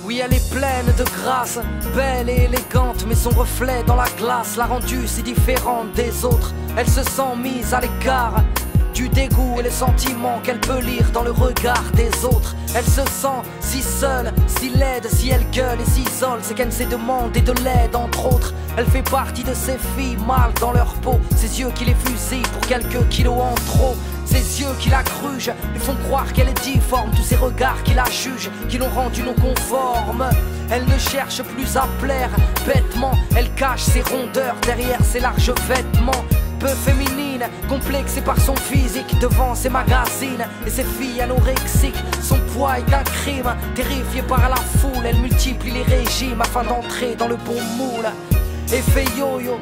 Oui, elle est pleine de grâce, belle et élégante, mais son reflet dans la glace l'a rendue si différente des autres. Elle se sent mise à l'écart du dégoût et les sentiments qu'elle peut lire dans le regard des autres. Elle se sent si seule, si laide, si elle gueule et s'isole, c'est qu'elle s'est demandé de l'aide entre autres. Elle fait partie de ces filles mal dans leur peau, ces yeux qui les fusillent pour quelques kilos en trop. Ces yeux qui la grugent, lui font croire qu'elle est difforme. Tous ces regards qui la jugent, qui l'ont rendue non conforme. Elle ne cherche plus à plaire, bêtement. Elle cache ses rondeurs derrière ses larges vêtements. Peu féminine, complexée par son physique devant ses magazines et ses filles anorexiques. Son poids est un crime, terrifiée par la foule. Elle multiplie les régimes afin d'entrer dans le bon moule. Effet yo-yo,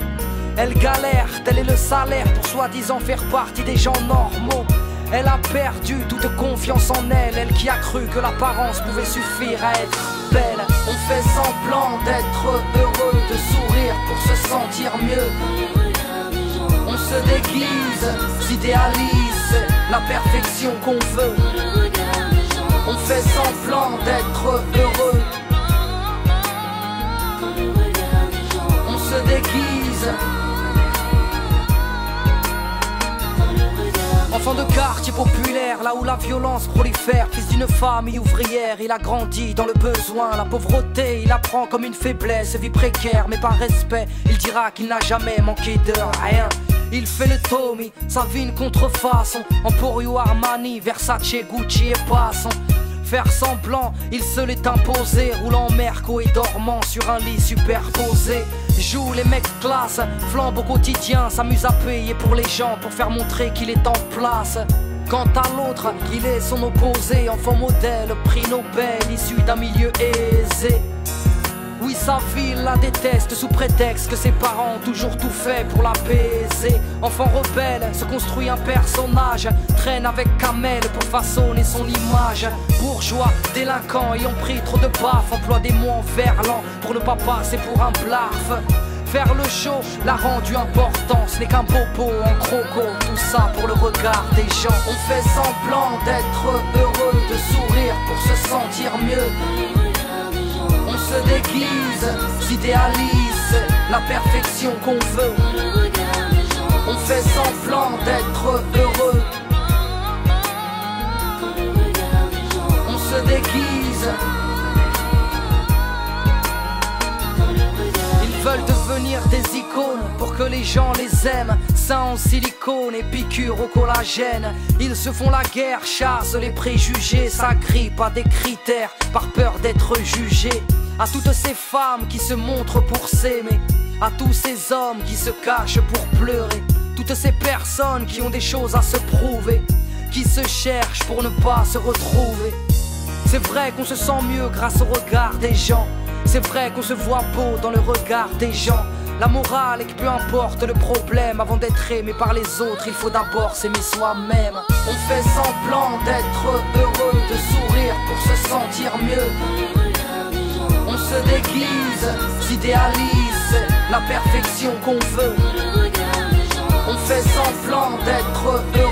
elle galère, tel est le salaire pour soi-disant faire partie des gens normaux. Elle a perdu toute confiance en elle, elle qui a cru que l'apparence pouvait suffire à être belle. On fait semblant d'être heureux, de sourire pour se sentir mieux. On se déguise, s'idéalise la perfection qu'on veut. On fait semblant d'être heureux. On se déguise. Enfant de quartier populaire, là où la violence prolifère. Fils d'une famille ouvrière, il a grandi dans le besoin. La pauvreté, il apprend comme une faiblesse. Vie précaire, mais par respect, il dira qu'il n'a jamais manqué de rien. Il fait le Tommy, sa vie une contrefaçon. Emporio, Armani, Versace, Gucci et passant. Faire semblant, il se l'est imposé. Roulant Merco et dormant sur un lit superposé. Joue les mecs classe, flambe au quotidien. S'amuse à payer pour les gens, pour faire montrer qu'il est en place. Quant à l'autre, il est son opposé. Enfant modèle, prix Nobel, issu d'un milieu aisé. Oui, sa vie la déteste sous prétexte que ses parents ont toujours tout fait pour l'apaiser. Enfant rebelle, se construit un personnage, traîne avec Kamel pour façonner son image. Bourgeois, délinquant, ayant pris trop de baffes, emploie des mots en verlan pour ne pas passer pour un blaf. Faire le show l'a rendu important, ce n'est qu'un bobo en croco, tout ça pour le regard des gens. On fait semblant d'être heureux, de sourire pour se sentir mieux. On se déguise, s'idéalise la perfection qu'on veut. On fait semblant d'être heureux. On se déguise. Ils veulent devenir des icônes pour que les gens les aiment. Seins en silicone et piqûres au collagène. Ils se font la guerre, chassent les préjugés, s'agrippent à des critères par peur d'être jugés. À toutes ces femmes qui se montrent pour s'aimer, à tous ces hommes qui se cachent pour pleurer, toutes ces personnes qui ont des choses à se prouver, qui se cherchent pour ne pas se retrouver. C'est vrai qu'on se sent mieux grâce au regard des gens. C'est vrai qu'on se voit beau dans le regard des gens. La morale est que peu importe le problème, avant d'être aimé par les autres, il faut d'abord s'aimer soi-même. On fait semblant d'être heureux, de sourire pour se sentir mieux. On se déguise, s'idéalise la perfection qu'on veut. On fait semblant d'être heureux.